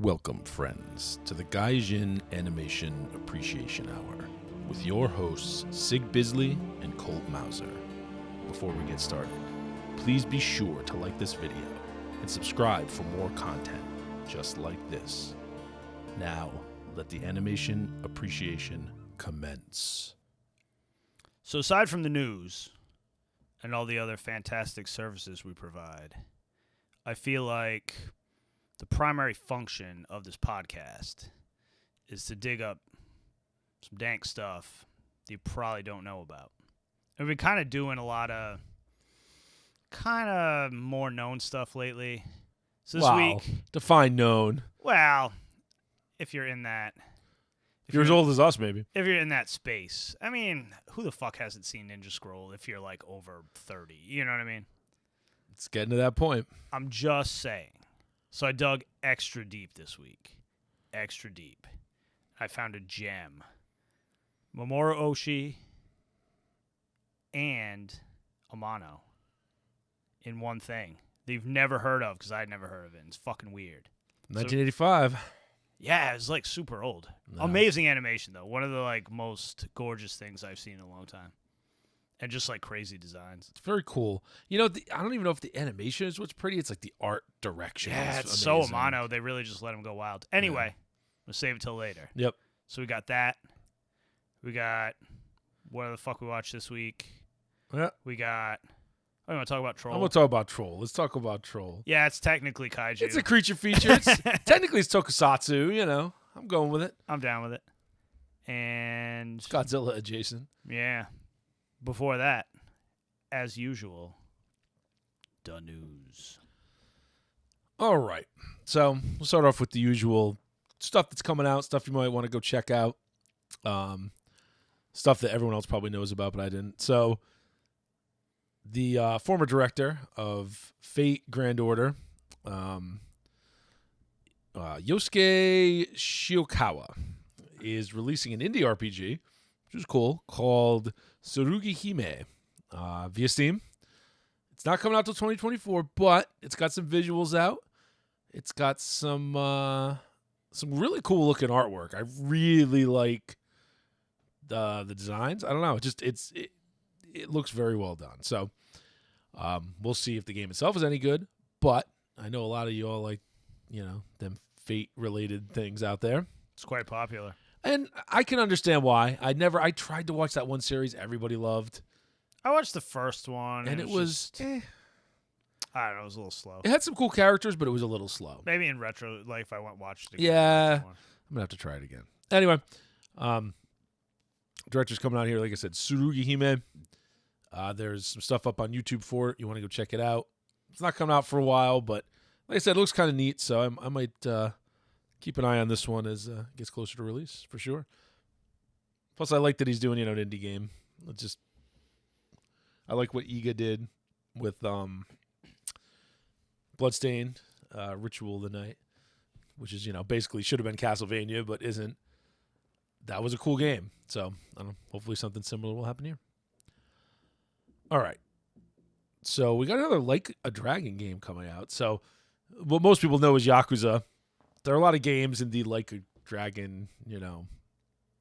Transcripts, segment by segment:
Welcome, friends, to the Gaijin Animation Appreciation Hour with your hosts, Sig Bisley and Colt Mauser. Before we get started, please be sure to like this video and subscribe for more content just like this. Now, let the animation appreciation commence. So aside from the news and all the other fantastic services we provide, I feel like the primary function of this podcast is to dig up some dank stuff that you probably don't know about. And we've been kind of doing a lot of kind of more known stuff lately. So this week, define known. well, if you're in that... If you're as old as us, maybe. If you're in that space. I mean, who the fuck hasn't seen Ninja Scroll if you're like over 30? You know what I mean? It's getting to that point. I'm just saying. So I dug extra deep this week. Extra deep. I found a gem. Mamoru Oshii and Amano in one thing that you've never heard of because I'd never heard of it. It's fucking weird. 1985. Yeah, it's like super old. No. Amazing animation though. One of the like most gorgeous things I've seen in a long time. And just like crazy designs. It's very cool. You know, I don't even know if the animation is what's pretty. It's like the art direction. Yeah, is it's amazing. so Amano. They really just let him go wild. Anyway, we'll save it till later. Yep. So we got that. We got what the fuck we watched this week. Yeah. We got. Oh, you want to talk about Troll? I'm going to talk about Troll. Let's talk about Troll. Yeah, it's technically kaiju. It's a creature feature. Technically, it's tokusatsu, you know. I'm going with it. I'm down with it. And It's Godzilla adjacent. yeah, before that, as usual, the news. All right. So we'll start off with the usual stuff that's coming out, stuff you might want to go check out, stuff that everyone else probably knows about, but I didn't. So the former director of Fate Grand Order, Yosuke Shiokawa, is releasing an indie RPG, which is cool, called Tsurugi Hime via Steam. It's not coming out till 2024, but it's got some visuals out. It's got some really cool looking artwork. I really like the designs. I don't know. It looks very well done. So we'll see if the game itself is any good. But I know a lot of you all like, you know, them Fate-related things out there. It's quite popular. And I can understand why. I tried to watch that one series everybody loved. I watched the first one. And it was... I don't know. It was a little slow. It had some cool characters, but it was a little slow. Maybe in retro, like if I watched it again. Yeah. I'm going to have to try it again. Anyway, director's coming out here, like I said, Tsurugi Hime. There's some stuff up on YouTube for it. You want to go check it out. It's not coming out for a while, but like I said, it looks kind of neat, so I might keep an eye on this one as it gets closer to release, for sure. Plus, I like that he's doing, an indie game. I like what Iga did with Bloodstained, Ritual of the Night, which is, basically should have been Castlevania, but isn't. That was a cool game. So, I don't know. Hopefully something similar will happen here. All right. So, we got another Like a Dragon game coming out. So, what most people know is Yakuza. There are a lot of games in the Like a Dragon,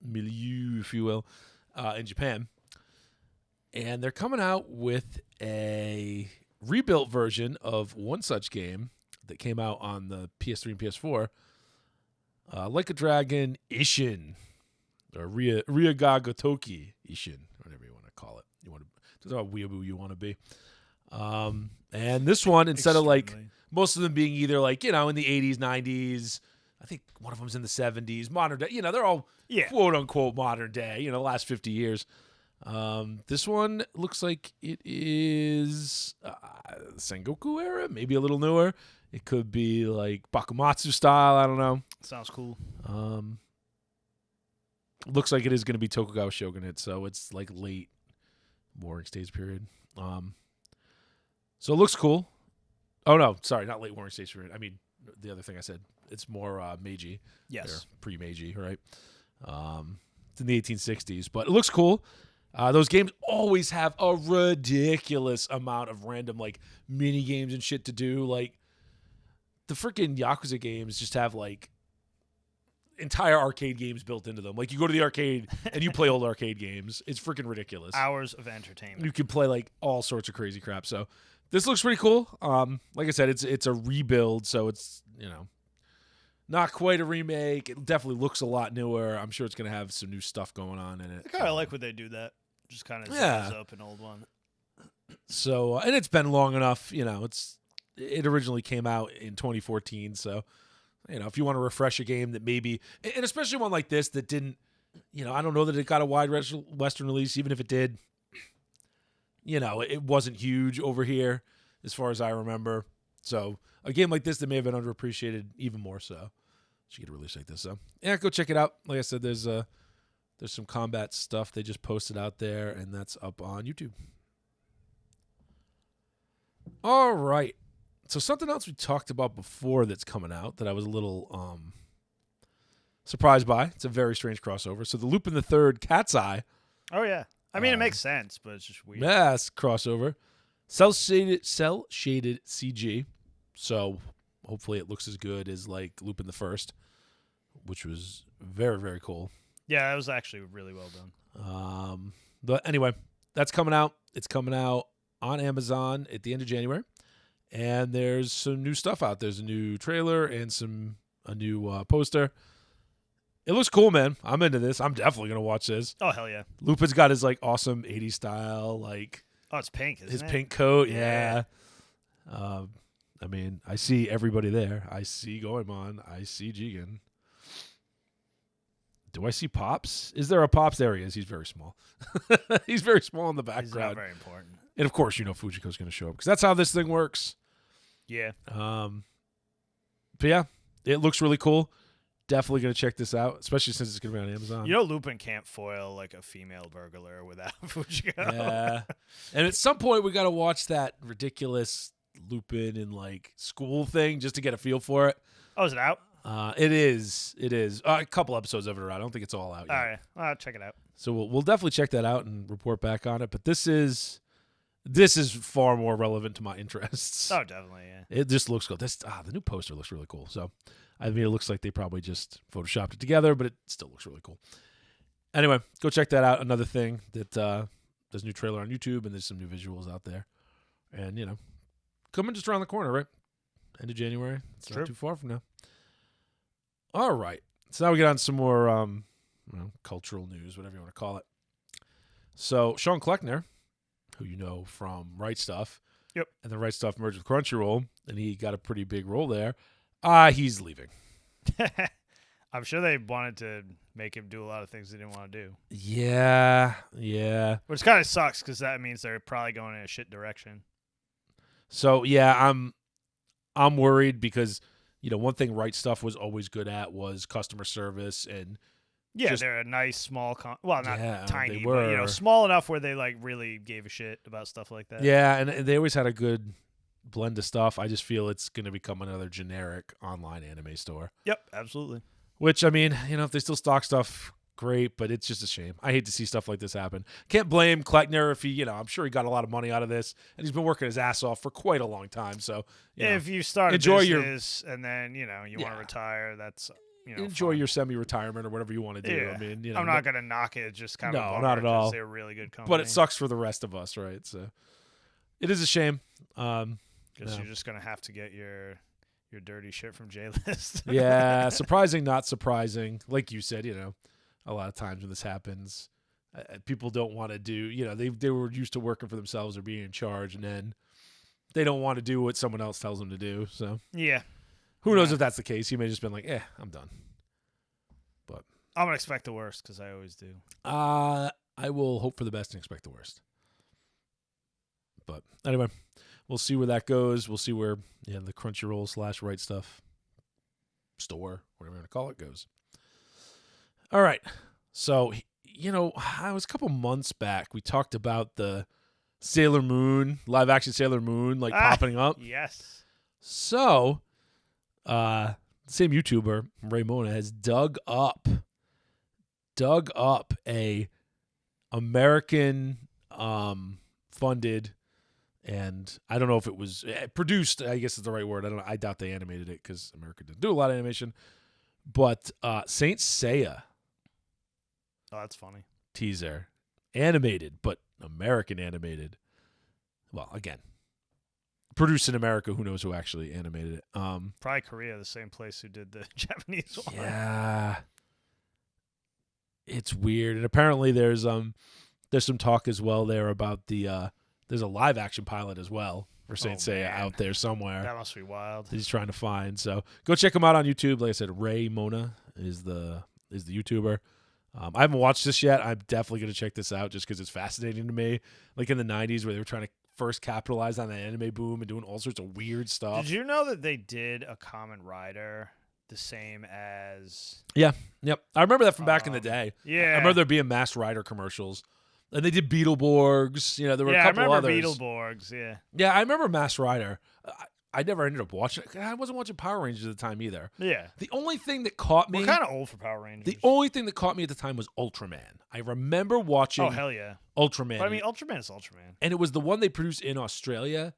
milieu, if you will, in Japan. And they're coming out with a rebuilt version of one such game that came out on the PS3 and PS4. Like a Dragon Ishin, or Ryagagotoki Ishin, whatever you want to call it. It's how weeaboo you want to be. And this one, instead of like most of them being either like, in the 80s, 90s, I think one of them's in the 70s, modern day, they're all quote unquote modern day, the last 50 years. This one looks like it is Sengoku era, maybe a little newer. It could be like Bakumatsu style. I don't know. Sounds cool. Looks like it is going to be Tokugawa Shogunate, so it's like late Warring States period. So it looks cool. Oh no, sorry, not late Warring States period. I mean the other thing I said. It's more Meiji. Yes, pre-Meiji, right? It's in the 1860s, but it looks cool. Those games always have a ridiculous amount of random like mini games and shit to do. Like the freaking Yakuza games just have like entire arcade games built into them. Like you go to the arcade and you play old arcade games. It's freaking ridiculous. Hours of entertainment. You can play like all sorts of crazy crap. So this looks pretty cool. Like I said, it's a rebuild, so it's, you know, not quite a remake. It definitely looks a lot newer. I'm sure it's going to have some new stuff going on in it. I kind of like when they do that. Just kind of Yeah. up an old one. So, and it's been long enough, you know, it originally came out in 2014. So, you know, if you want to refresh a game that maybe, and especially one like this that didn't, you know, I don't know that it got a wide Western release, even if it did, you know, it wasn't huge over here as far as I remember. So a game like this that may have been underappreciated even more so. Should get a release like this. So yeah, go check it out. Like I said, there's some combat stuff they just posted out there, and that's up on YouTube. All right. So something else we talked about before that's coming out that I was a little surprised by. It's a very strange crossover. So the Lupin the Third Cat's Eye. Oh yeah. I mean, it makes sense, but it's just weird. Yes, crossover. Cell shaded CG. So hopefully it looks as good as like Lupin the First, which was very, very cool. Yeah, it was actually really well done. But anyway, that's coming out. It's coming out on Amazon at the end of January. And there's some new stuff out. There's a new trailer and a new poster. It looks cool, man. I'm into this. I'm definitely going to watch this. Oh, hell yeah. Lupin's got his like awesome 80s style, like Oh, it's pink, isn't his it? pink coat. Yeah. Yeah. I mean, I see everybody there. I see Goemon. I see Jigen. Do I see Pops? Is there a Pops? There he is. He's very small. He's very small in the He's background. not very important. And of course, you know Fujiko's going to show up because that's how this thing works. Yeah. But yeah, it looks really cool. Definitely going to check this out, especially since it's going to be on Amazon. You know Lupin can't foil like a female burglar without Fujiko. Yeah. And at some point, we got to watch that ridiculous Lupin in like school thing just to get a feel for it. Oh, is it out? It is. A couple episodes of it are out. I don't think it's all out yet. All right. I'll check it out. So we'll definitely check that out and report back on it. But this is far more relevant to my interests. Oh, definitely, yeah. It just looks cool. The new poster looks really cool. So, I mean, it looks like they probably just photoshopped it together, but it still looks really cool. Anyway, go check that out. Another thing that there's a new trailer on YouTube and there's some new visuals out there. And, you know, coming just around the corner, right? End of January. It's True. not too far from now. All right. So now we get on some more cultural news, whatever you want to call it. So Sean Kleckner, who you know from Right Stuff. Yep. And the Right Stuff merged with Crunchyroll, and he got a pretty big role there. He's leaving. I'm sure they wanted to make him do a lot of things they didn't want to do. Yeah. Which kind of sucks because that means they're probably going in a shit direction. So yeah, I'm worried because, you know, one thing Right Stuff was always good at was customer service and yeah, they're a nice small not tiny, they but you know, were. small enough where they like really gave a shit about stuff like that. Yeah, and they always had a good blend of stuff. I just feel it's going to become another generic online anime store. Yep, absolutely. Which, I mean, you know, if they still stock stuff, great, but it's just a shame. I hate to see stuff like this happen. Can't blame Kleckner if he, you know, I'm sure he got a lot of money out of this, and he's been working his ass off for quite a long time. So, you know, If you start enjoy a your- business and then, you know, you want to retire, that's, you know, enjoy fine. your semi-retirement or whatever you want to do. Yeah. I mean, you know, I'm not going to knock it. It's just kind of No, a bummer not at all. 'cause they're a really good company. but it sucks for the rest of us, right? So, it is a shame. Because no. you're just going to have to get your dirty shit from J-List. Yeah, surprising, not surprising. Like you said, you know, a lot of times when this happens, people don't want to do, you know, they were used to working for themselves or being in charge, and then they don't want to do what someone else tells them to do. So Yeah. who knows Yeah. if that's the case? He may have just been like, I'm done. But I'm going to expect the worst because I always do. I will hope for the best and expect the worst. But anyway, we'll see where that goes. We'll see where the Crunchyroll / Right Stuff store, whatever you want to call it, goes. All right. So, you know, I was a couple months back. We talked about the Sailor Moon, live action Sailor Moon, like popping up. Yes. So, same YouTuber, Raymona, has dug up a American funded And I don't know if it was produced, I guess is the right word. I doubt they animated it because America didn't do a lot of animation. But Saint Seiya Oh, that's funny. teaser. Animated, but American animated. Well, again, produced in America. Who knows who actually animated it? Probably Korea, the same place who did the Japanese one. Yeah. It's weird. And apparently there's some talk as well there about there's a live action pilot as well for Saint Seiya man. out there somewhere. That must be wild. That he's trying to find. So go check him out on YouTube. Like I said, Ray Mona is the YouTuber. I haven't watched this yet. I'm definitely going to check this out just because it's fascinating to me. Like in the 90s where they were trying to first capitalize on the anime boom and doing all sorts of weird stuff. Did you know that they did a Kamen Rider the same as... Yeah. Yep. I remember that from back in the day. Yeah. I remember there being Masked Rider commercials. And they did Beetleborgs. You know, there were a couple I remember others. Beetleborgs, yeah. Yeah, I remember Masked Rider. I never ended up watching it. I wasn't watching Power Rangers at the time either. Yeah. The only thing that caught me... We're kind of old for Power Rangers. The only thing that caught me at the time was Ultraman. I remember watching Oh, hell yeah. Ultraman. But I mean, Ultraman is Ultraman. And it was the one they produced in Australia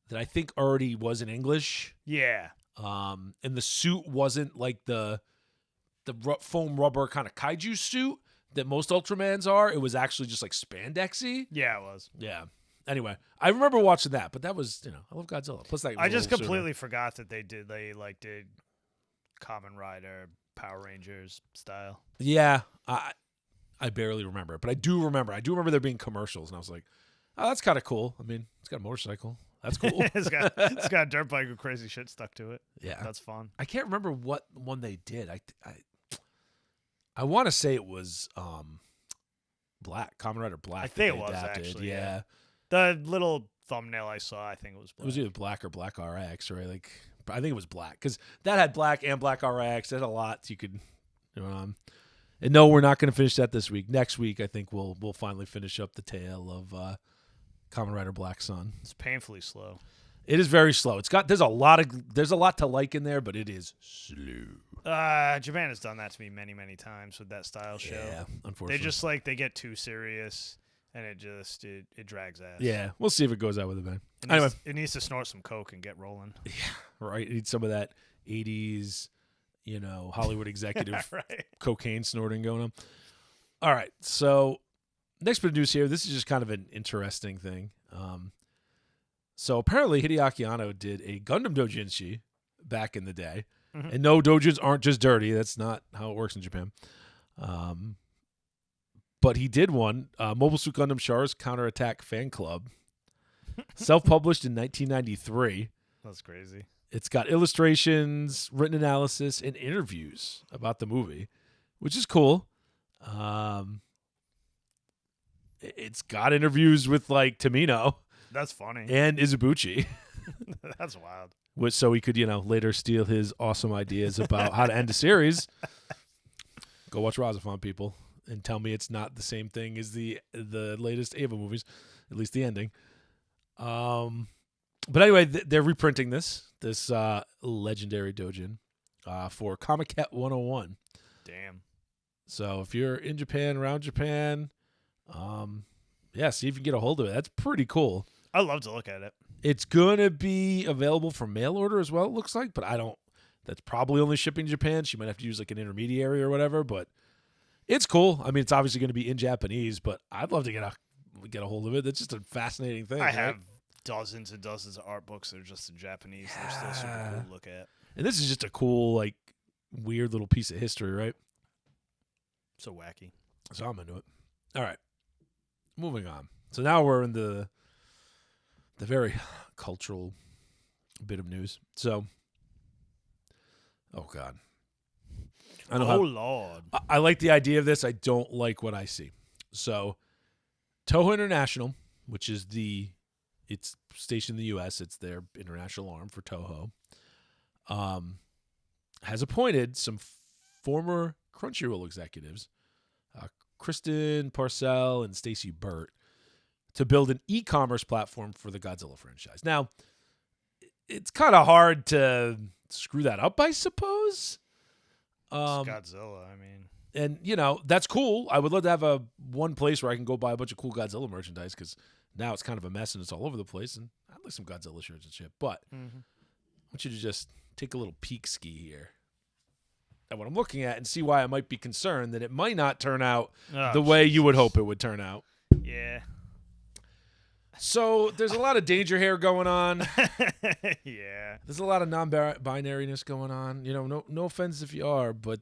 that I think already was in English. Yeah. And the suit wasn't like the foam rubber kind of kaiju suit that most Ultramans are. It was actually just like spandexy. Yeah, it was. Yeah. Anyway, I remember watching that, but that was, I love Godzilla. Plus, that was I a just little completely forgot that they did Kamen Rider, Power Rangers style. Yeah, I barely remember it, but I do remember. I do remember there being commercials, and I was like, oh, that's kind of cool. I mean, it's got a motorcycle. That's cool. it's got a dirt bike with crazy shit stuck to it. Yeah. That's fun. I can't remember what one they did. I want to say it was Black, Kamen Rider Black. I think that it was, adapted. actually, Yeah. yeah. The little thumbnail I saw, I think it was Black. It was either Black or Black RX, right? Like, I think it was Black because that had Black and Black RX. It had a lot you could, and no, we're not going to finish that this week. Next week, I think we'll finally finish up the tale of Kamen Rider Black Sun. It's painfully slow. It is very slow. There's a lot to like in there, but it is slow. Japan has done that to me many, many times with that style show. Yeah, unfortunately. They just they get too serious and it drags ass. Yeah, we'll see if it goes out with it, man. It needs to snort some coke and get rolling. Yeah, right. It needs some of that 80s, Hollywood executive right. cocaine snorting going on. All right, so next bit of news here. This is just kind of an interesting thing. So apparently Hideaki Anno did a Gundam doujinshi back in the day. Mm-hmm. And no, doujins aren't just dirty. That's not how it works in Japan. But he did one, Mobile Suit Gundam Char's Counterattack Fan Club, self-published in 1993. That's crazy. It's got illustrations, written analysis, and interviews about the movie, which is cool. It's got interviews with Tamino. That's funny. And Izubuchi. That's wild. So he could, later steal his awesome ideas about how to end a series. Go watch Razafon, people, and tell me it's not the same thing as the latest Eva movies, at least the ending. But anyway, they're reprinting this legendary doujin for Comiket 101. Damn. So if you're in Japan, around Japan, see if you can get a hold of it. That's pretty cool. I'd love to look at it. It's going to be available for mail order as well, it looks like, but that's probably only shipping to Japan. She might have to use an intermediary or whatever, but it's cool. I mean, it's obviously going to be in Japanese, but I'd love to get a hold of it. That's just a fascinating thing. I have dozens and dozens of art books that are just in Japanese. Yeah. They're still super cool to look at. And this is just a cool, weird little piece of history, right? So wacky. So I'm into it. All right. Moving on. So now we're in the very cultural bit of news. So, oh God. Lord. I like the idea of this. I don't like what I see. So, Toho International, which is it's stationed in the U.S., it's their international arm for Toho, has appointed some former Crunchyroll executives, Kristen Parcell and Stacey Burt, to build an e-commerce platform for the Godzilla franchise. Now, it's kind of hard to screw that up, I suppose. It's Godzilla, I mean. And, that's cool. I would love to have one place where I can go buy a bunch of cool Godzilla merchandise because Now it's kind of a mess and it's all over the place. And I like some Godzilla shirts and shit. But I want you to just take a little peek ski here at what I'm looking at and see why I might be concerned that it might not turn out the way you would hope it would turn out. Yeah. So there's a lot of danger hair going on. Yeah. There's a lot of non-binariness going on. No offense if you are, but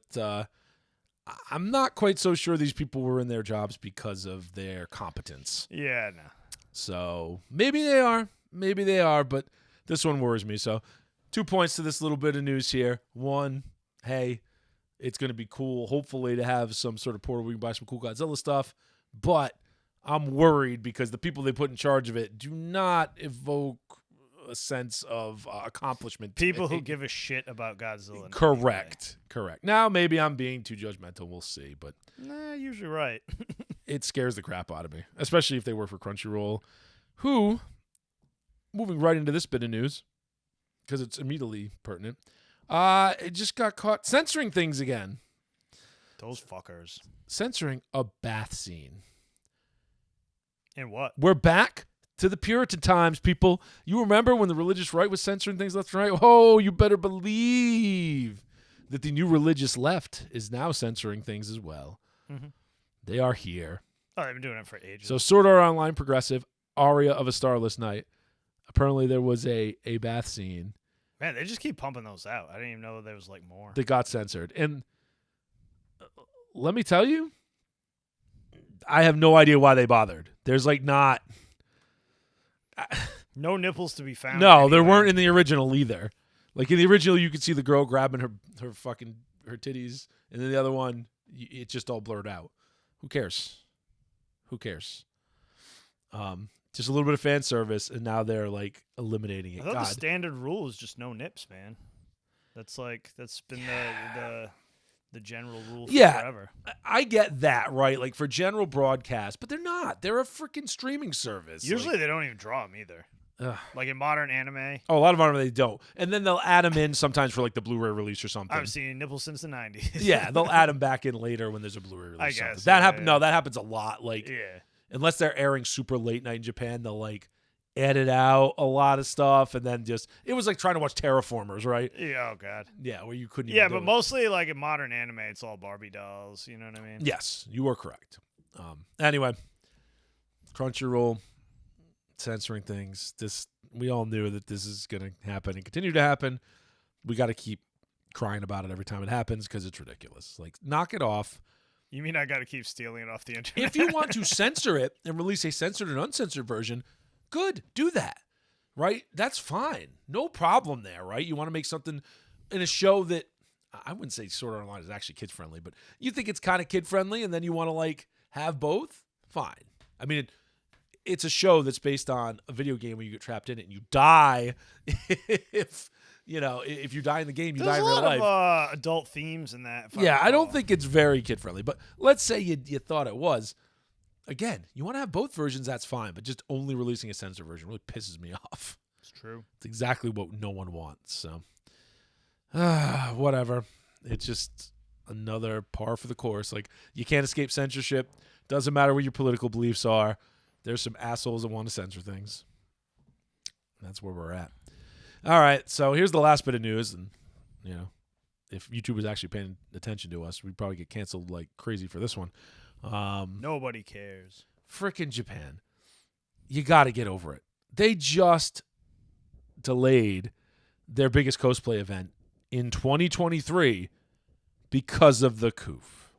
I'm not quite so sure these people were in their jobs because of their competence. Yeah, no. So maybe they are, but this one worries me. So 2 points to this little bit of news here. One, hey, it's going to be cool, hopefully, to have some sort of portal where you can buy some cool Godzilla stuff, but I'm worried because the people they put in charge of it do not evoke a sense of accomplishment. People who give a shit about Godzilla. Correct. Now, maybe I'm being too judgmental. We'll see, but nah, usually right. it scares the crap out of me, especially if they work for Crunchyroll, who, moving right into this bit of news, because it's immediately pertinent, it just got caught censoring things again. Those fuckers. Censoring a bath scene. And what? We're back to the Puritan times, people. You remember when the religious right was censoring things left and right? Oh, you better believe that the new religious left is now censoring things as well. They are here. Oh, they've been doing it for ages. So Sword Art Online Progressive, Aria of a Starless Night. Apparently there was a bath scene. Man, they just keep pumping those out. I didn't even know there was like more. That got censored. And let me tell you, I have no idea why they bothered. There's like not... no nipples to be found. No, anywhere. There weren't in the original either. Like in the original, you could see the girl grabbing her titties, and then the other one, it's just all blurred out. Who cares? Just a little bit of fan service, and now they're like eliminating it. I thought the standard rule is just no nips, man. That's been the general rule forever. I get that, right? Like for general broadcast, but they're not. They're a freaking streaming service. Usually they don't even draw them either. Like in modern anime. Oh, a lot of anime they don't. And then they'll add them in sometimes for like the Blu-ray release or something. I've seen nipples since the 90s. Yeah, they'll add them back in later when there's a Blu-ray release. I guess. That happens. No, that happens a lot. Like, yeah. Unless they're airing super late night in Japan, they'll like edit out a lot of stuff, and then it was like trying to watch Terraformers, right? Yeah. Oh God. Yeah, where you couldn't. Yeah, but mostly like in modern anime, it's all Barbie dolls. You know what I mean? Yes, you are correct. Anyway, Crunchyroll censoring things. We all knew that this is going to happen and continue to happen. We got to keep crying about it every time it happens because it's ridiculous. Like, knock it off. You mean I got to keep stealing it off the internet? If you want to censor it and release a censored and uncensored version, good, do that, right? That's fine. No problem there, right? You want to make something in a show that, I wouldn't say Sword Art Online is actually kid-friendly, but you think it's kind of kid-friendly and then you want to, like, have both? Fine. I mean, it's a show that's based on a video game where you get trapped in it and you die if you die in the game, you die in real life. There's a lot of adult themes in that. I don't think it's very kid-friendly, but let's say you thought it was. Again, you want to have both versions, that's fine, but just only releasing a censored version really pisses me off. It's true. It's exactly what no one wants, so whatever. It's just another par for the course. Like, you can't escape censorship. Doesn't matter what your political beliefs are. There's some assholes that want to censor things. That's where we're at. All right, so here's the last bit of news, and if YouTube was actually paying attention to us, we'd probably get canceled like crazy for this one. Nobody cares. Frickin' Japan. You got to get over it. They just delayed their biggest cosplay event in 2023 because of the coof.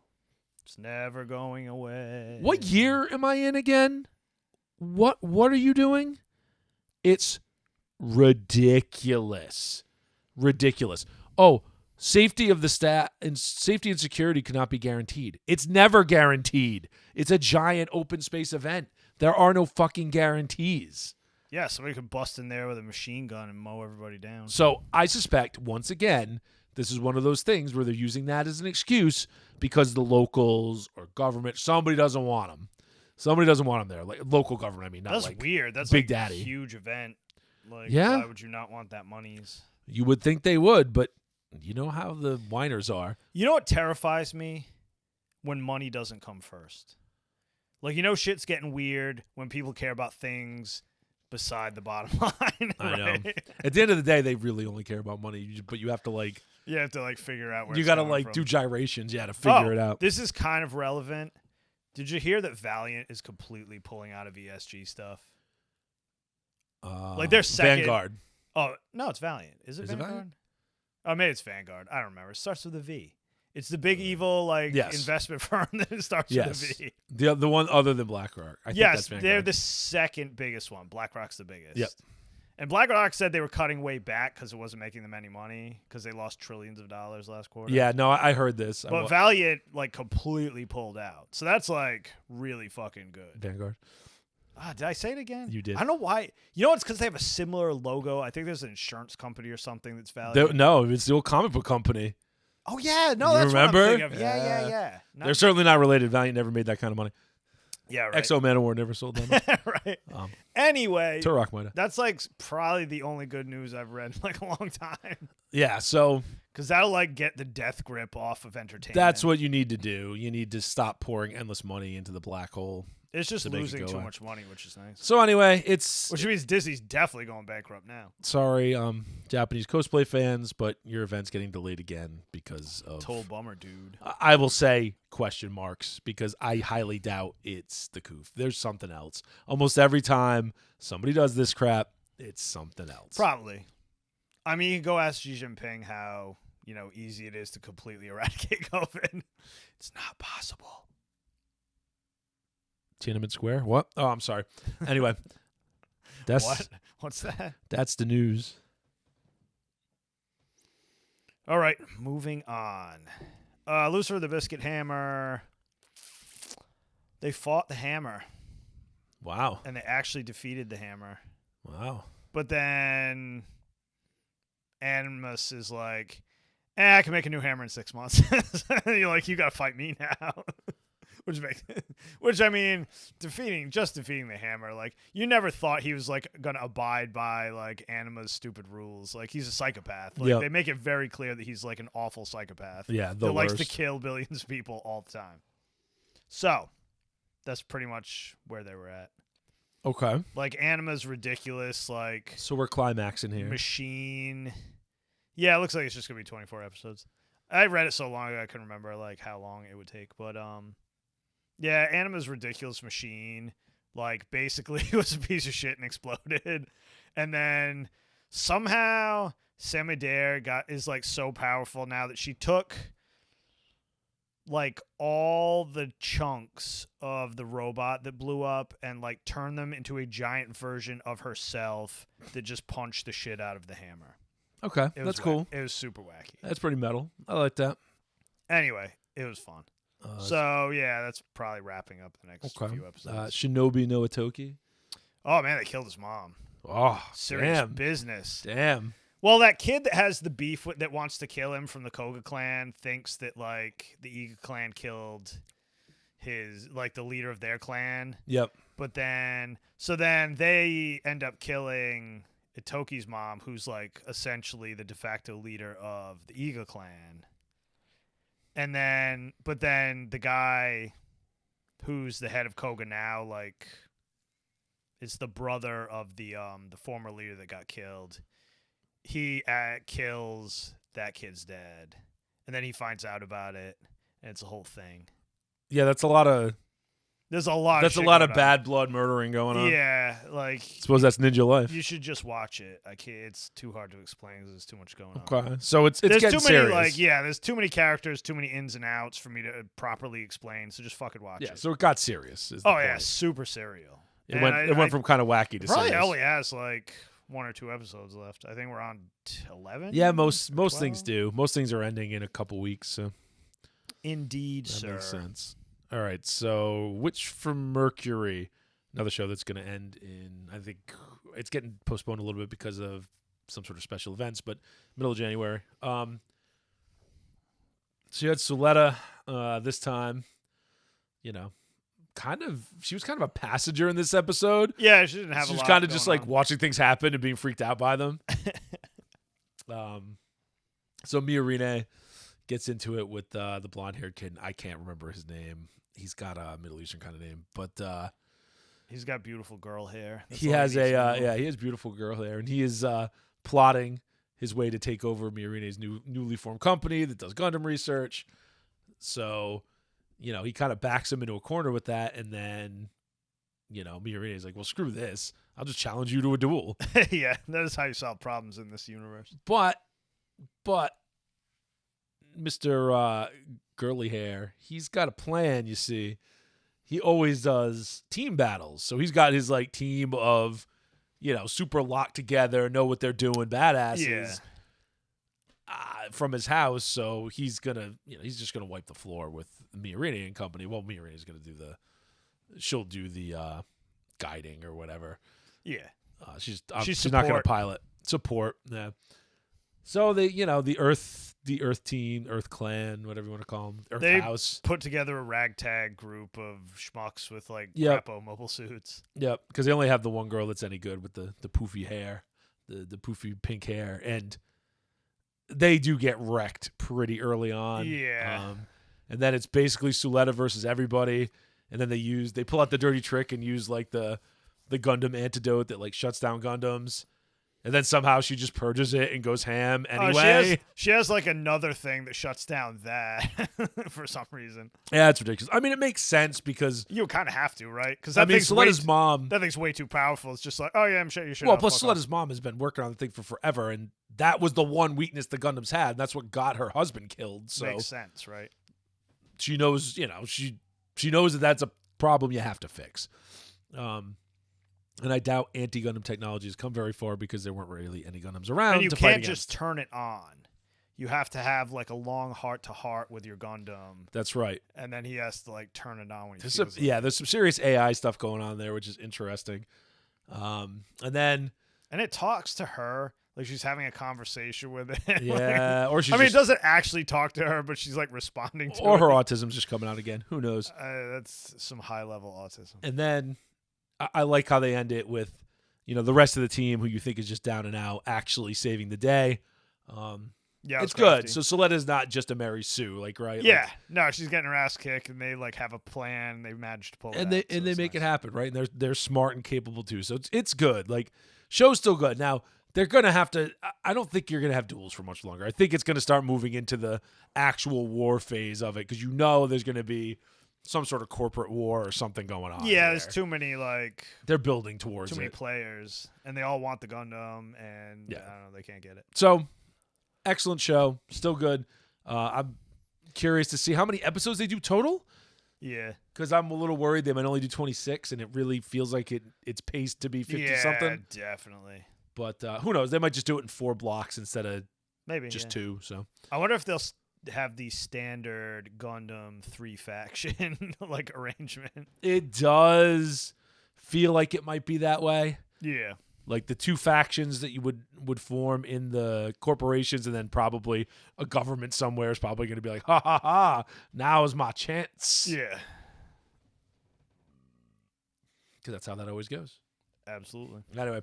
It's never going away. What year am I in again? What are you doing? It's ridiculous. Oh, safety of the staff and safety and security cannot be guaranteed. It's never guaranteed. It's a giant open space event. There are no fucking guarantees. Yeah, somebody could bust in there with a machine gun and mow everybody down. So I suspect, once again, this is one of those things where they're using that as an excuse because the locals or government, somebody doesn't want them. Somebody doesn't want them there. Like local government, I mean, not that's like weird. That's Big like Daddy. A huge event. Like, yeah. Why would you not want that monies? You would think they would, but you know how the whiners are. You know what terrifies me? When money doesn't come first. Like, shit's getting weird when people care about things beside the bottom line. I know. Right? At the end of the day, they really only care about money. But you have to You have to figure out where you it's got to coming from. do gyrations. Yeah, to figure it out. This is kind of relevant. Did you hear that Valiant is completely pulling out of ESG stuff? Their second Vanguard. Oh no, it's Valiant. Is it Is it Vanguard? Valiant? Oh, maybe it's Vanguard. I don't remember. It starts with a V. It's the big evil Yes. investment firm that starts with a V. The one other than BlackRock. I think that's Vanguard. They're the second biggest one. BlackRock's the biggest. Yep. And BlackRock said they were cutting way back because it wasn't making them any money because they lost trillions of dollars last quarter. Yeah, no, I heard this. But Valiant completely pulled out. So that's really fucking good. Vanguard. Did I say it again? You did. I don't know why. It's because they have a similar logo. I think there's an insurance company or something that's Valiant. No, it's the old comic book company. Oh yeah, no, You that's remember? what I'm thinking of. Yeah. They're certainly not related. Valiant never made that kind of money. Yeah, right. Exo Manowar never sold them. Right. Anyway, Turok might have. that's probably the only good news I've read in a long time. Yeah, so Because that'll get the death grip off of entertainment. that's what you need to do. You need to stop pouring endless money into the black hole. It's just to make it losing go too away. much money, which is nice. So anyway, Which means Disney's definitely going bankrupt now. sorry, Japanese cosplay fans, but your event's getting delayed again because of Total bummer, dude. I will say question marks because I highly doubt it's the Koof. There's something else. Almost every time somebody does this crap, it's something else. Probably. I mean, you can go ask Xi Jinping how, easy it is to completely eradicate COVID. It's not possible. Tiananmen Square? What? Oh, I'm sorry. Anyway, that's What? What's that? that's the news. All right, moving on. Lucifer the Biscuit Hammer. They fought the Hammer, Wow. and they actually defeated the Hammer. Wow. But then Animus is like, I can make a new hammer in 6 months. You're like, you got to fight me now. Which I mean, defeating the Hammer, you never thought he was gonna abide by Anima's stupid rules. He's a psychopath. Yep. They make it very clear that he's an awful psychopath. Yeah, the that likes worst. to kill billions of people all the time. So that's pretty much where they were at. Okay. Anima's ridiculous. So we're climaxing here. Machine. Yeah, it looks like it's just gonna be 24 episodes. I read it so long ago I couldn't remember how long it would take, but yeah, Anima's ridiculous machine. Basically, it was a piece of shit and exploded. And then somehow Samidare is so powerful now that she took all the chunks of the robot that blew up and turned them into a giant version of herself that just punched the shit out of the Hammer. Okay, It was that's cool. It was super wacky. That's pretty metal. I like that. Anyway, it was fun. So yeah, that's probably wrapping up the next few episodes. Shinobi no Itoki. Oh man, they killed his mom. Oh, Serious damn. business. Damn. Well, that kid that has the beef that wants to kill him from the Koga clan thinks that the Iga clan killed his the leader of their clan. Yep. But then they end up killing Itoki's mom, who's essentially the de facto leader of the Iga clan. But then the guy who's the head of Koga now, it's the brother of the former leader that got killed. He kills that kid's dad, and then he finds out about it, and it's a whole thing. Yeah, that's a lot of. There's a lot. That's a lot of bad blood murdering going on. Yeah, Suppose that's Ninja Life. you should just watch it. It's too hard to explain because there's too much going on. Okay, so it's There's getting too many serious. there's too many characters, too many ins and outs for me to properly explain. So just fucking watch Yeah, it. so it got serious. is the Oh yeah, point. super serial. It And went. It went from kind of wacky to probably serious. only has 1 or 2 episodes left. I think we're on 11. Yeah, most or things 12? do. Most things are ending in a couple weeks, so Indeed, that sir. makes sense. All right, so Witch from Mercury, another show that's going to end in, I think it's getting postponed a little bit because of some sort of special events, but middle of January. So you had Suletta this time, she was kind of a passenger in this episode. Yeah, she didn't have She a was lot kind of just going on. watching things happen and being freaked out by them. So Mia Rene gets into it with the blonde-haired kid. I can't remember his name. he's got a Middle Eastern kind of name, but He's got beautiful girl hair. That's he all has needs to know. he has beautiful girl hair, and he is plotting his way to take over Miorine's newly formed company that does Gundam research. So, he kind of backs him into a corner with that, and then, Miorine is like, well, screw this. I'll just challenge you to a duel. Yeah, that is how you solve problems in this universe. But Mr. Girly Hair, he's got a plan, you see. He always does team battles. So he's got his team of, super locked together, know what they're doing, badasses from his house. So he's gonna, he's just gonna wipe the floor with Miorine and company. Well, Miorine is gonna she'll do the guiding or whatever. Yeah, she's not gonna pilot support. Yeah. So the Earth team, Earth clan, whatever you want to call them, Earth House, put together a ragtag group of schmucks with Yep. crapo mobile suits. Yep, because they only have the one girl that's any good with the poofy hair, the poofy pink hair, and they do get wrecked pretty early on. Yeah, and then it's basically Suletta versus everybody, and then they pull out the dirty trick and use the Gundam antidote that shuts down Gundams. And then somehow she just purges it and goes ham anyway. She has another thing that shuts down that for some reason. Yeah, it's ridiculous. I mean, it makes sense because you kind of have to, right? Because Soletta's mom. That thing's way too powerful. It's just oh yeah, I'm sure you should. Well, plus Soletta's mom has been working on the thing for forever, and that was the one weakness the Gundams had, and that's what got her husband killed. So makes sense, right? She knows, she knows that that's a problem you have to fix. And I doubt anti-Gundam technology has come very far because there weren't really any Gundams around. And you to fight can't against. just turn it on. You have to have a long heart-to-heart with your Gundam. That's right. And then he has to turn it on when he There's feels there's some serious AI stuff going on there, which is interesting. And it talks to her like she's having a conversation with it. Yeah, or she's. it doesn't actually talk to her, but she's responding to it. Or her autism's just coming out again. Who knows? That's some high-level autism. And then I like how they end it with, the rest of the team who you think is just down and out actually saving the day. Yeah, it's good. So Soletta's not just a Mary Sue, right? Yeah, no, she's getting her ass kicked, and they have a plan. They managed to pull and it. They make it happen, right? And they're smart and capable too. So it's good. Show's still good. Now they're gonna have to. I don't think you're gonna have duels for much longer. I think it's gonna start moving into the actual war phase of it because there's gonna be some sort of corporate war or something going on. Yeah, there's too many they're building towards too many it. players, and they all want the Gundam, and Yeah. I don't know, they can't get it. So, excellent show, still good. I'm curious to see how many episodes they do total. Yeah, because I'm a little worried they might only do 26, and it really feels like it's paced to be 50 something. Yeah, definitely. But who knows? They might just do it in 4 blocks instead of maybe just 2. So I wonder if they'll have the standard Gundam 3 faction arrangement. It does feel like it might be that way. Yeah. The 2 factions that you would form in the corporations, and then probably a government somewhere is probably going to be ha ha ha, now is my chance. Yeah. Because that's how that always goes. Absolutely. Anyway,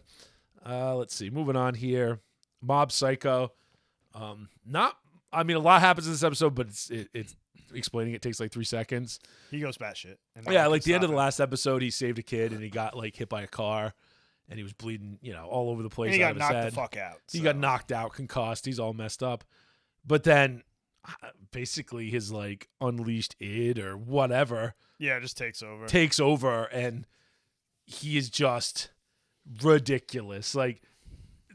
let's see. Moving on here. Mob Psycho. A lot happens in this episode, but it's explaining it takes 3 seconds. He goes batshit. Yeah, the end of the last episode, he saved a kid and he got hit by a car, and he was bleeding, all over the place. And he got knocked the fuck out. He got knocked out, concussed. He's all messed up. But then, basically, his unleashed id or whatever. Yeah, it just takes over, and he is just ridiculous.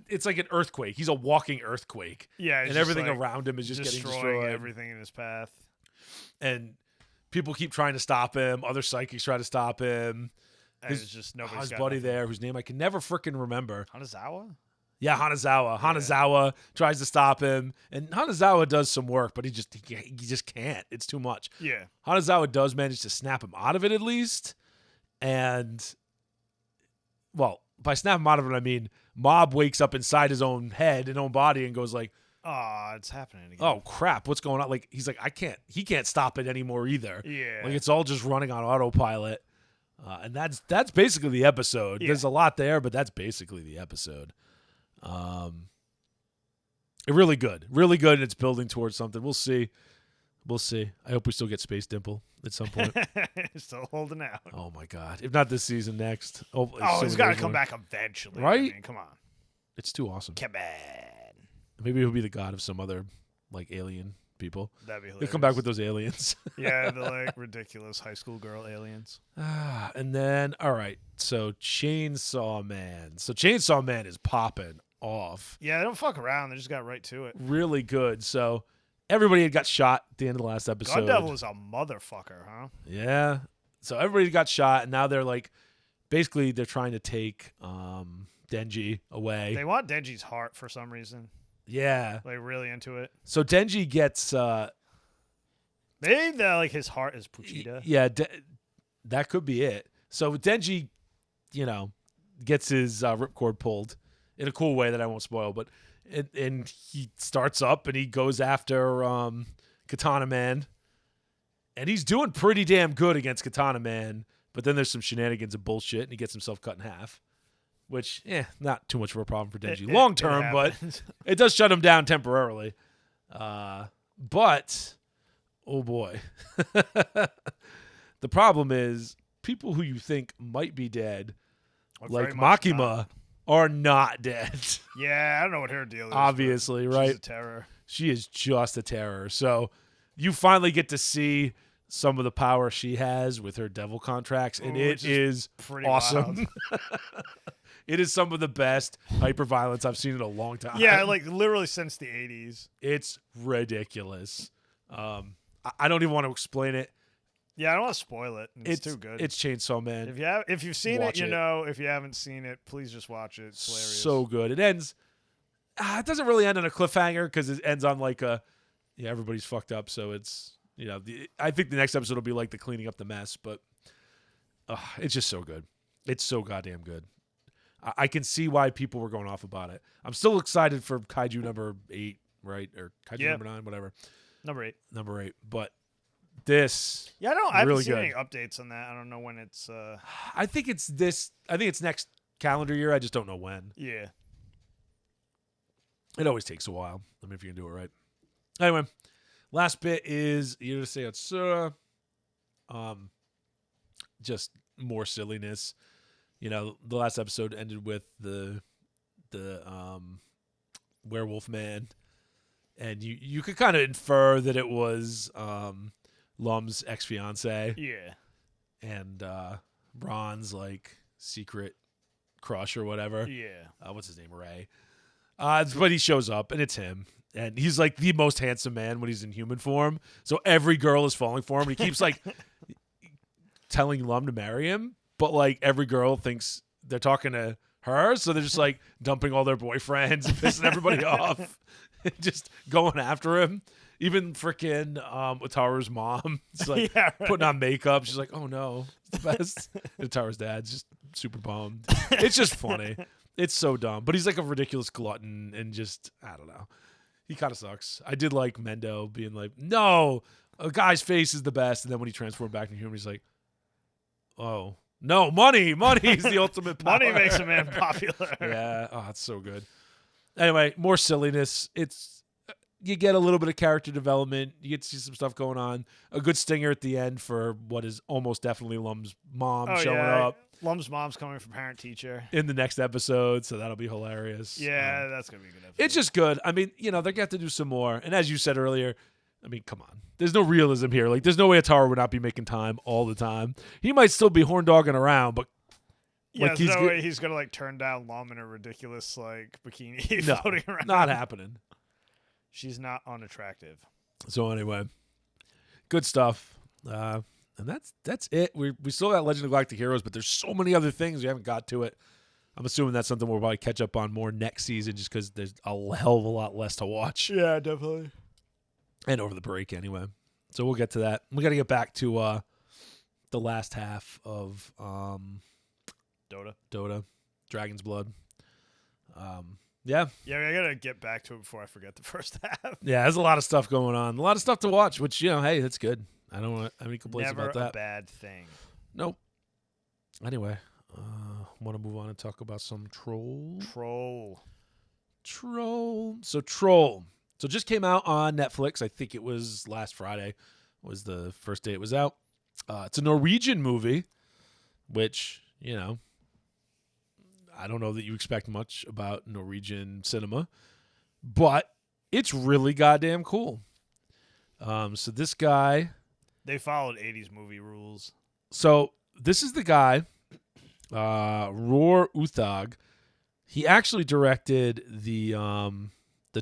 It's like an earthquake. He's a walking earthquake. Yeah, and everything around him is just getting destroyed. Everything in his path. And people keep trying to stop him. Other psychics try to stop him. It's just nobody's his buddy there, whose name I can never frickin' remember. Hanazawa? Yeah, Hanazawa. Hanazawa tries to stop him, and Hanazawa does some work, but he just can't. It's too much. Yeah. Hanazawa does manage to snap him out of it at least, and by snap him out of it, I mean Mob wakes up inside his own head and own body and goes "Oh, it's happening again. Oh crap, what's going on?" He's he can't stop it anymore either. Yeah. It's all just running on autopilot. And that's basically the episode. Yeah. There's a lot there, but that's basically the episode. Really good, and it's building towards something. We'll see. We'll see. I hope we still get Space Dimple at some point. Still holding out. Oh my god! If not this season, next. Oh, he's got to come back eventually. Right? I mean, come on. It's too awesome. Come on. Maybe he'll be the god of some other like alien people. That'd be hilarious. He'll come back with those aliens. Yeah, the like ridiculous high school girl aliens. And then, all right. So Chainsaw Man. So Chainsaw Man is popping off. Yeah, they don't fuck around. They just got right to it. Really good. So everybody had got shot at the end of the last episode. Gun is a motherfucker, huh? Yeah. So everybody got shot, and now they're like, basically, they're trying to take Denji away. They want Denji's heart for some reason. Yeah. Like, really into it. So Denji gets... Maybe like his heart is Puchita. Yeah, that could be it. So Denji, gets his ripcord pulled in a cool way that I won't spoil, but and he starts up and he goes after Katana Man, and he's doing pretty damn good against Katana Man. But then there's some shenanigans and bullshit, and he gets himself cut in half, which not too much of a problem for Denji long term, but it does shut him down temporarily. But oh boy, the problem is people who you think might be dead, like Makima, are not dead. Yeah, I don't know what her deal is. Obviously, right? She's a terror. She is just a terror. So you finally get to see some of the power she has with her devil contracts, and it is pretty awesome. It is some of the best hyper-violence I've seen in a long time. Yeah, like literally since the 80s. It's ridiculous. I don't even want to explain it. Yeah, I don't want to spoil it. It's too good. It's Chainsaw Man. If you've seen it, you it. know. If you haven't seen it, please just watch it. It's hilarious. So good. It ends. It doesn't really end on a cliffhanger because it ends on like everybody's fucked up. So it's I think the next episode will be like the cleaning up the mess. But it's just so good. It's so goddamn good. I can see why people were going off about it. I'm still excited for Kaiju number 8, right? Or Kaiju number 9, whatever. Number 8. But this, I haven't really seen good. any updates on that. I don't know when it's. I think it's this. I think it's next calendar year. I just don't know when. Yeah. It always takes a while. I mean, if you can do it right. Anyway, last bit is Urusei Yatsura. Just more silliness. The last episode ended with the werewolf man, and you could kind of infer that it was Lum's ex-fiance. Yeah. And Ron's like secret crush or whatever. Yeah. What's his name? Ray. But he shows up and it's him. And he's like the most handsome man when he's in human form. So every girl is falling for him. He keeps like telling Lum to marry him. But like every girl thinks they're talking to her. So they're just like dumping all their boyfriends and pissing everybody off. And just going after him. Even freaking Utaru's mom is like putting on makeup. She's like, oh no, it's the best. And Utaru's dad's just super bummed. It's just funny. It's so dumb. But he's like a ridiculous glutton and just, I don't know. He kind of sucks. I did like Mendo being like, no, a guy's face is the best. And then when he transformed back into human, he's like, oh, no, money is the ultimate power. Money makes a man popular. Yeah. Oh, it's so good. Anyway, more silliness. You get a little bit of character development. You get to see some stuff going on. A good stinger at the end for what is almost definitely Lum's mom showing up. Lum's mom's coming from parent teacher in the next episode, so that'll be hilarious. Yeah, that's going to be a good episode. It's just good. I mean, they're going to have to do some more. And as you said earlier, I mean, come on. There's no realism here. Like, there's no way Ataru would not be making time all the time. He might still be horn dogging around, but yeah, like, there's no way he's going to like turn down Lum in a ridiculous like bikini floating around. Not happening. She's not unattractive. So anyway, good stuff. And that's it. We still got Legend of Galactic Heroes, but there's so many other things we haven't got to it. I'm assuming that's something we'll probably catch up on more next season just because there's a hell of a lot less to watch. Yeah, definitely. And over the break anyway. So we'll get to that. We got to get back to the last half of Dota, Dragon's Blood. Yeah. Yeah, I got to get back to it before I forget the first half. Yeah, there's a lot of stuff going on. A lot of stuff to watch, which, hey, that's good. I don't have any complaints about that. Never a bad thing. Nope. Anyway, want to move on and talk about some Troll. So So it just came out on Netflix. I think it was last Friday was the first day it was out. It's a Norwegian movie, which, I don't know that you expect much about Norwegian cinema, but it's really goddamn cool. So this guy... They followed 80s movie rules. So this is the guy, Roar Uthag. He actually directed the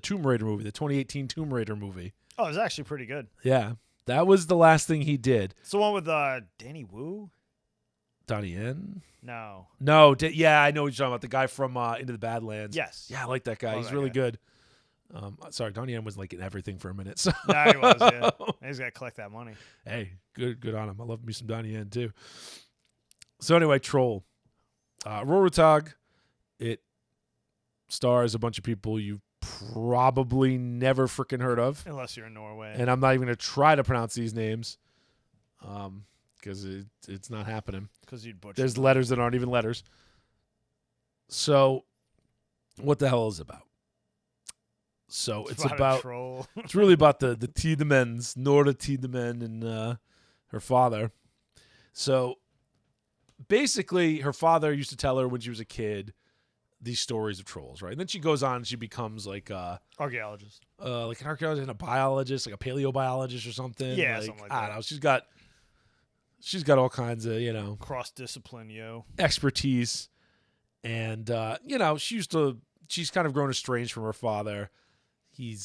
Tomb Raider movie, the 2018 Tomb Raider movie. Oh, it was actually pretty good. Yeah. That was the last thing he did. It's the one with Danny Wu? Donnie Yen? No. No. Yeah, I know what you're talking about. The guy from Into the Badlands. Yes. Yeah, I like that guy. Love He's that really guy. good. Sorry, Donnie Yen was like in everything for a minute. So. No, he was, yeah. He's got to collect that money. Hey, good on him. I love me some Donnie Yen too. So anyway, Troll. Rorotag, it stars a bunch of people you've probably never freaking heard of. Unless you're in Norway. And I'm not even going to try to pronounce these names because it's not happening. Because you'd butcher There's them. letters that aren't even letters. So what the hell is it about? So it's a about troll. it's really about the Tiedemans, Norda Tiedemann and her father. So basically her father used to tell her when she was a kid these stories of trolls, right? And then she goes on and she becomes like Archaeologist. like an archaeologist and a biologist, like a paleobiologist or something. Yeah, something like I that. don't know. She's got all kinds of, Cross-discipline, yo. expertise. And she's kind of grown estranged from her father. He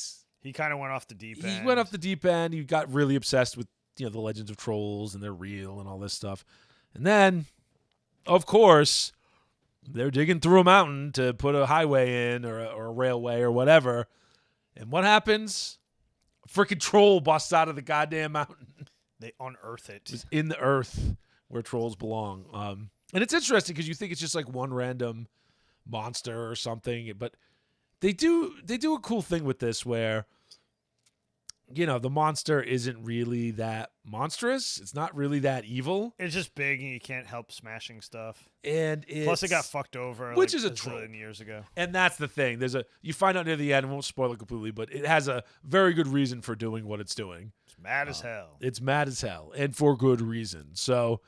kind of went off the deep end. He went off the deep end. He got really obsessed with, the legends of trolls and they're real and all this stuff. And then, of course, they're digging through a mountain to put a highway in or a railway or whatever. And what happens? A freaking troll busts out of the goddamn mountain. They unearth it. It's in the earth where trolls belong. And it's interesting because you think it's just like one random monster or something, but they do a cool thing with this where the monster isn't really that monstrous. It's not really that evil. It's just big and you can't help smashing stuff. And plus it got fucked over which like is a a troll zillion years ago. And that's the thing. You find out near the end, I won't spoil it completely, but it has a very good reason for doing what it's doing. It's mad as hell. It's mad as hell, and for good reason. So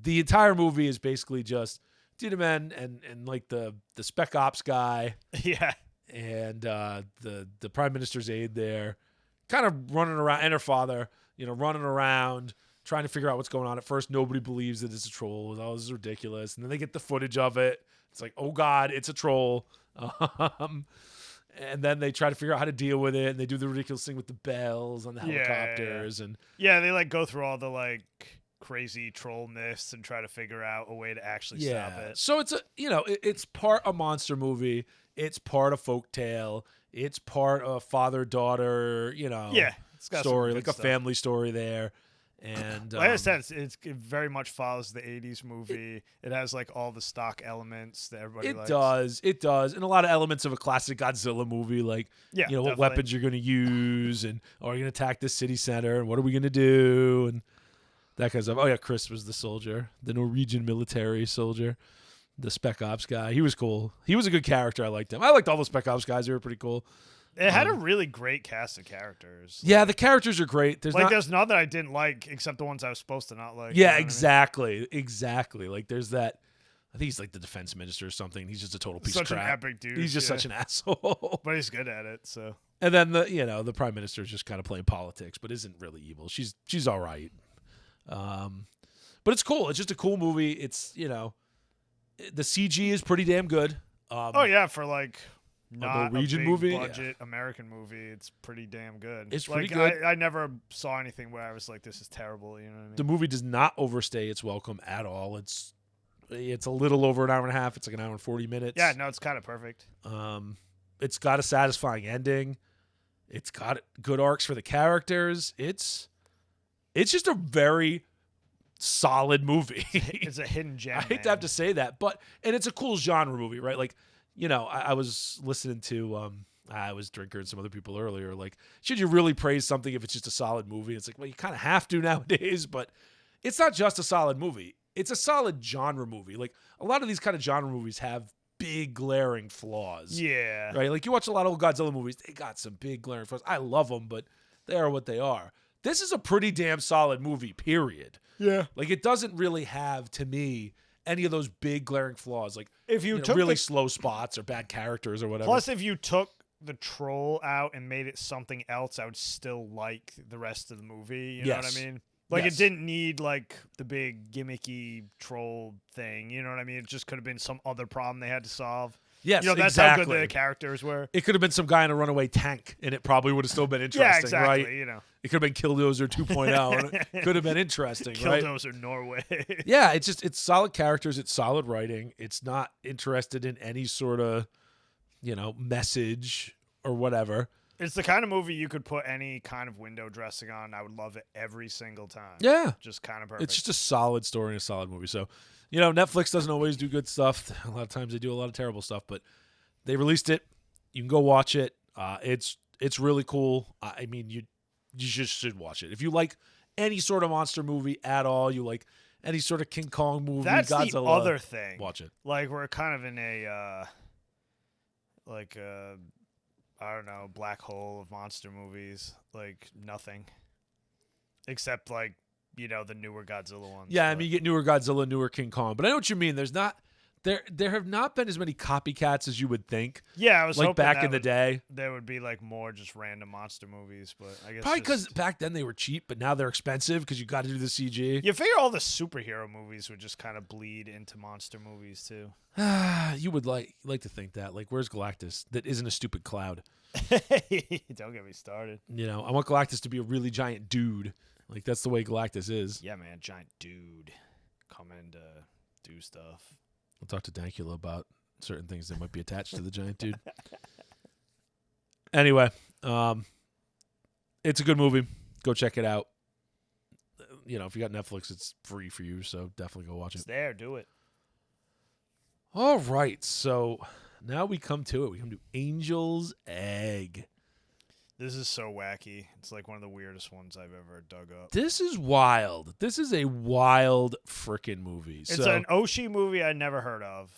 the entire movie is basically just Tiedemann and like the spec ops guy. Yeah. And the prime minister's aide there kind of running around, and her father, running around trying to figure out what's going on. At first, nobody believes that it's a troll. Oh, this is ridiculous. And then they get the footage of it. It's like, oh, God, it's a troll. And then they try to figure out how to deal with it. And they do the ridiculous thing with the bells on the helicopters. Yeah. And they go through all the crazy troll myths and try to figure out a way to actually stop it. So it's it's part a monster movie. It's part a folktale. It's part a father-daughter, it's got story, like a stuff. family story there. And like I said, it very much follows the 80s movie. It has all the stock elements that everybody likes. It does. And a lot of elements of a classic Godzilla movie, like, what definitely. weapons you're going to use and are you going to attack this city center and what are we going to do and that kind of stuff. Oh, yeah, Chris was the soldier, the Norwegian military soldier, the Spec Ops guy. He was cool. He was a good character. I liked him. I liked all the Spec Ops guys. They were pretty cool. It had a really great cast of characters. Yeah, the characters are great. There's none that I didn't like except the ones I was supposed to not like. Yeah, you know exactly. Exactly. Like there's that. I think he's like the defense minister or something. He's just a total piece of crap. Such an epic dude. He's just such an asshole. But he's good at it, so. And then the prime minister is just kind of playing politics, but isn't really evil. She's all right. But it's cool. It's just a cool movie. It's the CG is pretty damn good. For not Norwegian a big movie, budget American movie, it's pretty damn good. It's pretty good. I never saw anything where I was like, this is terrible. You know what I mean? The movie does not overstay its welcome at all. It's a little over an hour and a half. It's like an hour and 40 minutes. Yeah, no, it's kind of perfect. It's got a satisfying ending. It's got good arcs for the characters. It's just a very solid movie. It's a hidden gem. I hate to have to say that, and it's a cool genre movie, right? Like, I was listening to I was drinking and some other people earlier. Like, should you really praise something if it's just a solid movie? It's like, well, you kind of have to nowadays, but it's not just a solid movie. It's a solid genre movie. Like, a lot of these kind of genre movies have big glaring flaws. Yeah. Right? Like you watch a lot of old Godzilla movies, they got some big glaring flaws. I love them, but they are what they are. This is a pretty damn solid movie, period. Yeah. Like it doesn't really have, to me, any of those big glaring flaws. Like If you took really the- slow spots or bad characters or whatever. Plus, if you took the troll out and made it something else, I would still like the rest of the movie. You know what I mean? Like Yes. it didn't need like the big gimmicky troll thing. You know what I mean? It just could have been some other problem they had to solve. Yes, You know, that's exactly. how good the characters were. It could have been some guy in a runaway tank, and it probably would have still been interesting, Yeah, exactly. right? You know, It could have been Killdozer 2.0. and it could have been interesting, right? Killdozer Norway. Yeah, it's solid characters. It's solid writing. It's not interested in any sort of, message or whatever. It's the kind of movie you could put any kind of window dressing on. I would love it every single time. Yeah. Just kind of perfect. It's just a solid story and a solid movie. So, Netflix doesn't always do good stuff. A lot of times they do a lot of terrible stuff, but they released it. You can go watch it. It's really cool. I mean, you just should watch it. If you like any sort of monster movie at all, you like any sort of King Kong movie, That's Godzilla, the other thing. watch it. Like we're kind of in a I don't know, black hole of monster movies. Like nothing. Except like, the newer Godzilla ones. Yeah, I but- mean, you get newer Godzilla, newer King Kong, but I know what you mean. There have not been as many copycats as you would think. Yeah, I was like hoping back that in the day. there would be like more just random monster movies, but I guess Probably because just- back then they were cheap, but now they're expensive because you got to do the CG. you figure all the superhero movies would just kind of bleed into monster movies too. You would like to think that. Like, where's Galactus? That isn't a stupid cloud. Don't get me started. I want Galactus to be a really giant dude. Like, that's the way Galactus is. Yeah, man, giant dude coming to do stuff. We'll talk to Dankula about certain things that might be attached to the giant dude. Anyway, it's a good movie. Go check it out. If you got Netflix, it's free for you, so definitely go watch It's it. there, do it. All right, so now we come to it. We come to Angel's Egg. This is so wacky. It's like one of the weirdest ones I've ever dug up. This is wild. This is a wild freaking movie. It's So, an Oshii movie I'd never heard of.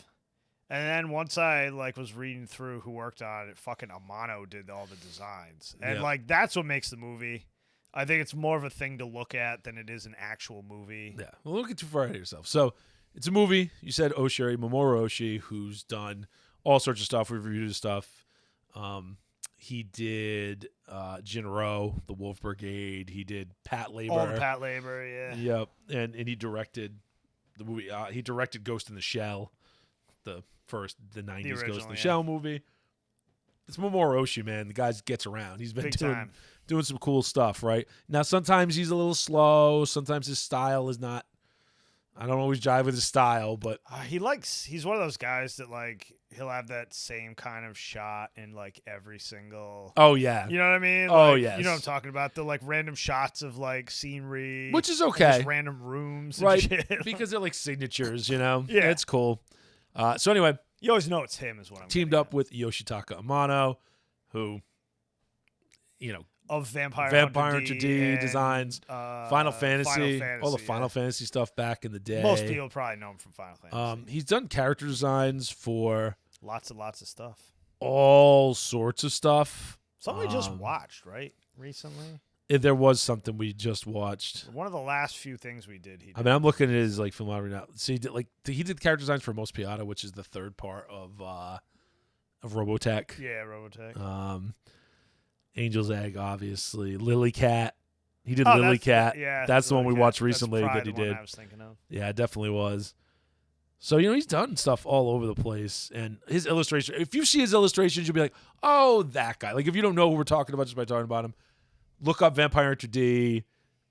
And then once I was reading through who worked on it, fucking Amano did all the designs. And Yeah. that's what makes the movie. I think it's more of a thing to look at than it is an actual movie. yeah, well, don't get too far ahead of yourself. So, it's a movie. You said Oshii, Mamoru Oshii, who's done all sorts of stuff. We've reviewed his stuff. He did Jinro, The Wolf Brigade. He did Pat Labor. All the Pat Labor, yeah. Yep, and he directed the movie. He directed Ghost in the Shell, the 90s Ghost in original, the yeah. Shell movie. It's Mamoru Oshii, man. The guy gets around. He's been Big doing time. some cool stuff, right? Now, sometimes he's a little slow. Sometimes his style is not. I don't always jive with his style, but He's one of those guys that he'll have that same kind of shot in every single. oh yeah, You know what I mean? Oh, yes. You know what I'm yes. talking about? The random shots of scenery, which is and okay, just random rooms, and right? shit. Because they're like signatures, Yeah. It's cool. So anyway, You always know it's him, is what I'm teamed getting up with Yoshitaka Amano, who, at. Of Vampire Hunter D and, designs, Final Fantasy, all the Final yeah. Fantasy stuff back in the day. Most people probably know him from Final Fantasy. He's done character designs for Lots and lots of stuff. all sorts of stuff. Something we just watched, right? Recently? There was something we just watched. One of the last few things we did, he did. I mean, I'm looking at his filmography now. So he did character designs for Most Piata, which is the third part of Robotech. Yeah, Robotech. Angel's Egg, obviously. Lily Cat. He did Oh, Lily that's- Cat. yeah, that's the one we Lily Cat. watched That's recently probably that he the one did. I was thinking of. Yeah, it definitely was. So, he's done stuff all over the place. And his illustration, if you see his illustrations, you'll be like, oh, that guy. Like, if you don't know who we're talking about just by talking about him, look up Vampire Hunter D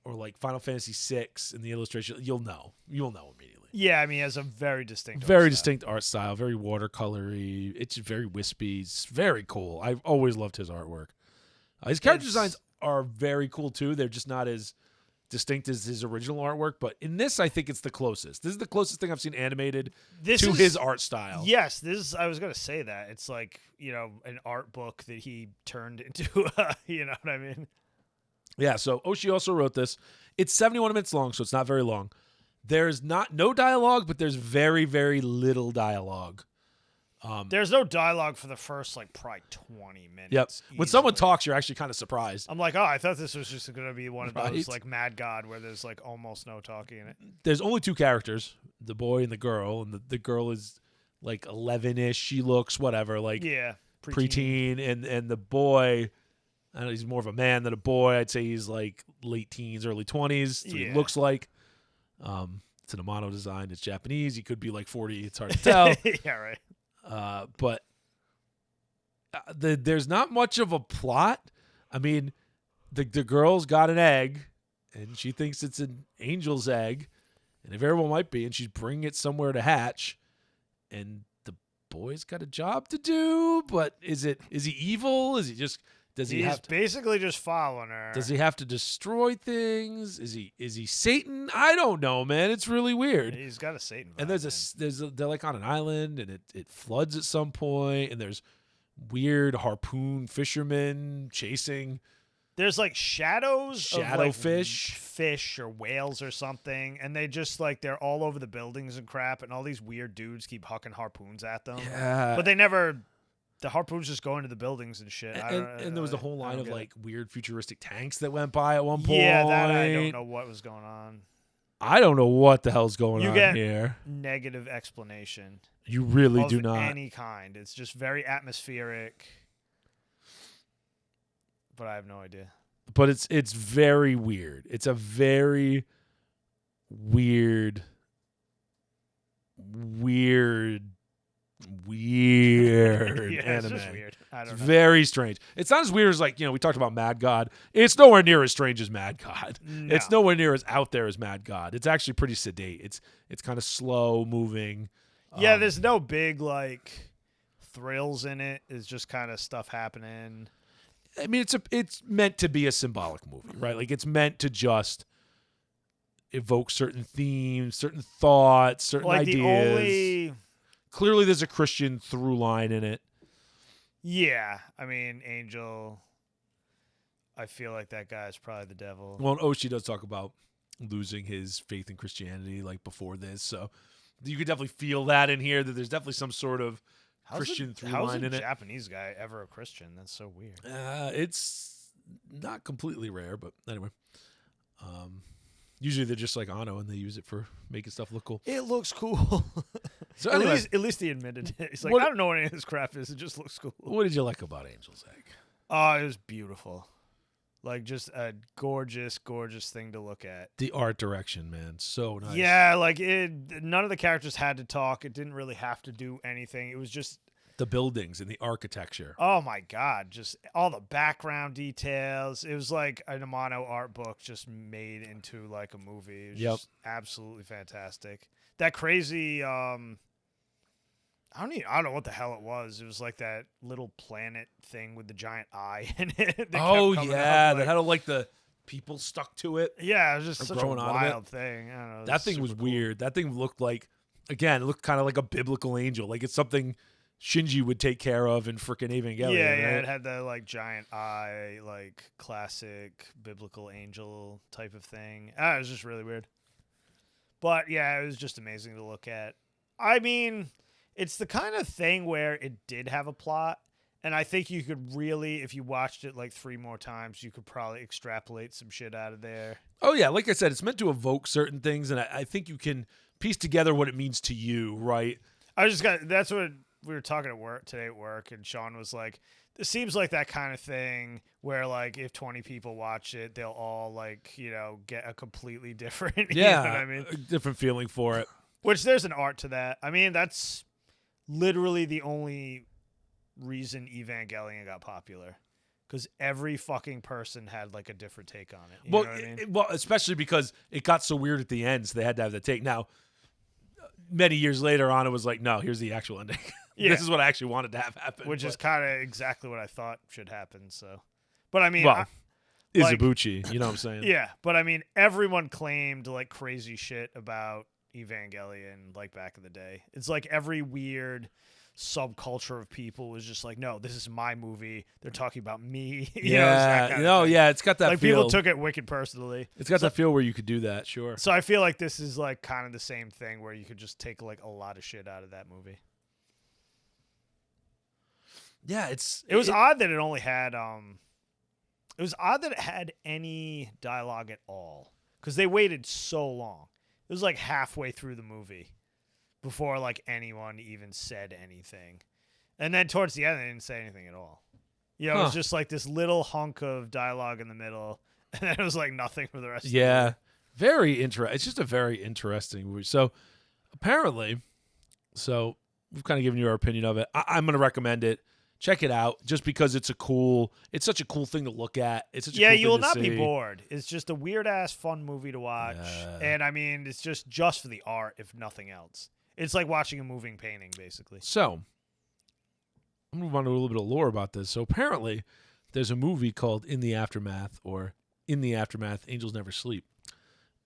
or Final Fantasy VI in the illustration. You'll know. You'll know immediately. Yeah, I mean, he has a very distinct Very art style. distinct art style, very watercolory. It's very wispy. It's very cool. I've always loved his artwork. His character designs are very cool too. They're just not as distinct as his original artwork, but in this, I think it's the closest. This is the closest thing I've seen animated to his art style. Yes, I was gonna say that. It's an art book that he turned into. You know what I mean? Yeah. So Oshii also wrote this. It's 71 minutes long, so it's not very long. There's no dialogue, but there's very, very little dialogue. There's no dialogue for the first like probably 20 minutes. Yep. When someone easily. talks, you're actually kind of surprised. I'm like, oh, I thought this was just going to be one of those Right. like Mad God where there's like almost no talking in it. There's only two characters, the boy and the girl, and the girl is like 11-ish. She looks whatever, like Yeah, preteen, and the boy, I don't know, he's more of a man than a boy. I'd say he's like late teens, early 20s. So he Yeah. looks like. It's an Amano design. It's Japanese. He could be like 40. It's hard to tell. Yeah, right. But there's not much of a plot. I mean, the girl's got an egg, and she thinks it's an angel's egg, and it very well might be, and she's bringing it somewhere to hatch, and the boy's got a job to do. But is he evil? Is he just does he He's have to, basically just following her. does he have to destroy things? Is he Satan? I don't know, man. It's really weird. He's got a Satan vibe, And they're like on an island, and it floods at some point, and there's weird harpoon fishermen chasing. There's like shadows of like fish or whales or something, and they just like they're all over the buildings and crap, and all these weird dudes keep hucking harpoons at them. Yeah, But they never. The harpoons just go into the buildings and shit. and there was a whole line of like weird futuristic tanks that went by at one point. Yeah, that I don't know what was going on. I don't know what the hell's going You on get here. negative explanation. You really of do not. any kind. It's just very atmospheric. But I have no idea. But it's very weird. It's a very weird Yeah, anime. it's just weird. I It's don't know. very strange. It's not as weird as like, we talked about Mad God. It's nowhere near as strange as Mad God. No. It's nowhere near as out there as Mad God. It's actually pretty sedate. It's kind of slow moving. Yeah, there's no big like thrills in it. It's just kind of stuff happening. I mean, it's meant to be a symbolic movie, right? Like it's meant to just evoke certain themes, certain thoughts, certain Like ideas. the only Clearly, there's a Christian through line in it. Yeah, I mean, Angel, I feel like that guy is probably the devil. Well, and Oshii does talk about losing his faith in Christianity like before this, so you could definitely feel that in here. That there's definitely some sort of Christian through line in How's a it. Japanese guy ever a Christian? That's so weird. It's not completely rare, but anyway. Usually they're just like Ano, and they use it for making stuff look cool. It looks cool. So anyway, at least he admitted it. He's like, What- I don't know what any of this crap is. It just looks cool. what did you like about Angel's Egg? Oh, it was beautiful. Like just a gorgeous, gorgeous thing to look at. The art direction, man, so nice. Yeah, like none of the characters had to talk. It didn't really have to do anything. It was just, The buildings and the architecture. oh my God, just all the background details. It was like an Amano art book just made into like a movie. It was just absolutely fantastic. That crazy, I don't know what the hell it was. It was like that little planet thing with the giant eye in it. that kept Oh coming yeah, up, that like- had all, like the people stuck to it. yeah, it was just or such a growing out of it. wild thing. I don't know. That it's thing was super cool. weird. That thing looked like, again, it looked kind of like a biblical angel. Like it's something Shinji would take care of in frickin' Evangelion. Yeah, right? it had that like giant eye, like classic biblical angel type of thing. It was just really weird. But yeah, it was just amazing to look at. I mean, it's the kind of thing where it did have a plot, and I think you could really, if you watched it like 3 more times, you could probably extrapolate some shit out of there. Oh yeah, like I said, it's meant to evoke certain things, and I think you can piece together what it means to you, right? That's what we were talking at work today at work, and Sean was like, it seems like that kind of thing where like if 20 people watch it, they'll all like, get a completely different, Yeah, you know what I mean? a different feeling for it. Which there's an art to that. I mean, that's literally the only reason Evangelion got popular. Because every fucking person had like a different take on it. You know what I mean? Well, especially because it got so weird at the end, so they had to have the take. Now, many years later on, it was like, no, here's the actual ending. Yeah. This is what I actually wanted to have happen. Which but- is kind of exactly what I thought should happen. So, but I mean, well, like- Izubuchi, you know what I'm saying? yeah, but I mean, everyone claimed like crazy shit about Evangelion like back in the day. It's like every weird subculture of people was just like, no, this is my movie. They're talking about me. You know, it's that kind of thing. yeah, it's got that Like feel. people took it wicked personally. It's got that feel where you could do that, sure. So I feel like this is like kind of the same thing where you could just take like a lot of shit out of that movie. Yeah, It was odd that it only had it was odd that it had any dialogue at all because they waited so long. It was like halfway through the movie before like anyone even said anything, and then towards the end they didn't say anything at all. You know, it was just like this little hunk of dialogue in the middle, and then it was like nothing for the rest. Of the movie. Very interesting. It's just a very interesting movie. So apparently, we've kind of given you our opinion of it. I'm going to recommend it. Check it out, just because it's such a cool thing to look at. It's such a cool thing you will to not see. be bored. It's just a weird ass fun movie to watch, and I mean, it's just for the art, if nothing else. It's like watching a moving painting, basically. So I'm going to move on to a little bit of lore about this. So apparently, there's a movie called In the Aftermath, Angels Never Sleep.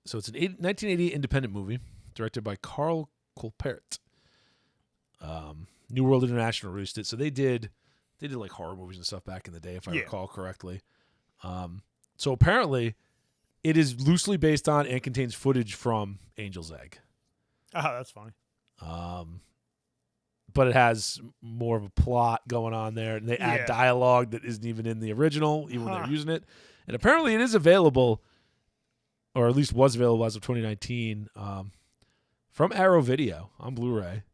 So it's an 1980 independent movie directed by Carl Kolpert. New World International released it. So they did like horror movies and stuff back in the day, if I recall correctly. So apparently, it is loosely based on and contains footage from Angel's Egg. Oh, that's funny. But it has more of a plot going on there, and they add dialogue that isn't even in the original, even when they're using it. And apparently, it is available, or at least was available as of 2019, from Arrow Video on Blu-ray.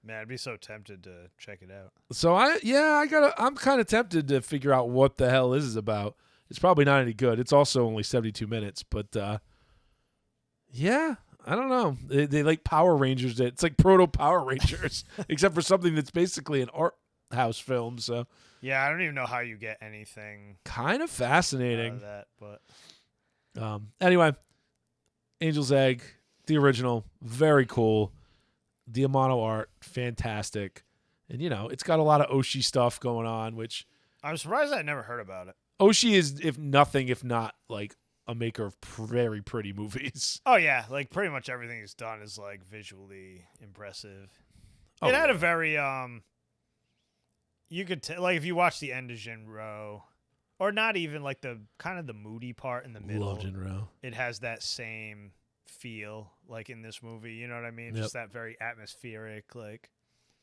Man, I'd be so tempted to check it out. So I'm kind of tempted to figure out what the hell this is about. It's probably not any good. It's also only 72 minutes, but I don't know. They like Power Rangers. It's like proto Power Rangers, except for something that's basically an art house film. So yeah, I don't even know how you get anything kind of fascinating out of that, but anyway, Angel's Egg, the original, very cool. The Amano art, fantastic. And, it's got a lot of Oshii stuff going on, which... I'm surprised I never heard about it. Oshii is, if not, like, a maker of very pretty movies. Oh, yeah. Like, pretty much everything he's done is, like, visually impressive. It had a very, you could... like, if you watch the end of Jinro, or not even, like, the kind of the moody part in the middle. Love Jinro. It has that same feel like in this movie, you know what I mean? Yep. Just that very atmospheric, like.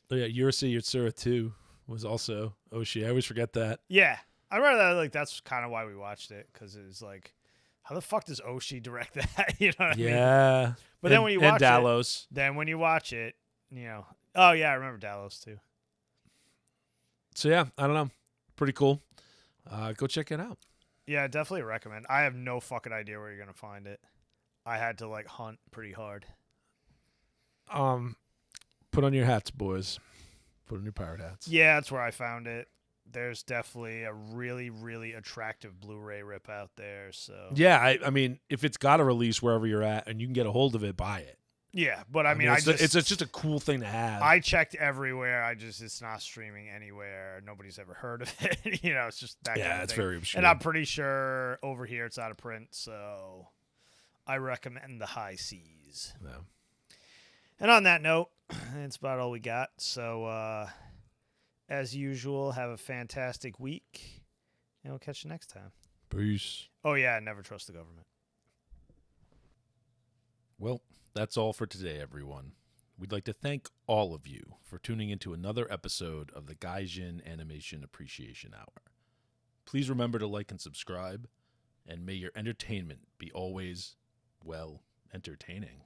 Oh yeah, Urusei Yatsura too was also Oshii. I always forget that. Yeah, I remember that. Like that's kind of why we watched it, because it was like, how the fuck does Oshii direct that? You know what I mean? Yeah. But then when you watch Dallos. Oh yeah, I remember Dallos too. So yeah, I don't know, pretty cool. Go check it out. Yeah, definitely recommend. I have no fucking idea where you're gonna find it. I had to like hunt pretty hard. Put on your hats, boys. Put on your pirate hats. Yeah, that's where I found it. There's definitely a really, really attractive Blu-ray rip out there. So yeah, I mean, if it's got a release wherever you're at and you can get a hold of it, buy it. Yeah, but I mean, it's just a cool thing to have. I checked everywhere. It's not streaming anywhere. Nobody's ever heard of it. It's just that kind of thing. It's very obscure. And I'm pretty sure over here it's out of print. So I recommend the high seas. No. And on that note, that's about all we got. So, as usual, have a fantastic week, and we'll catch you next time. Peace. Oh, yeah, never trust the government. Well, that's all for today, everyone. We'd like to thank all of you for tuning into another episode of the Gaijin Animation Appreciation Hour. Please remember to like and subscribe, and may your entertainment be always, well, entertaining.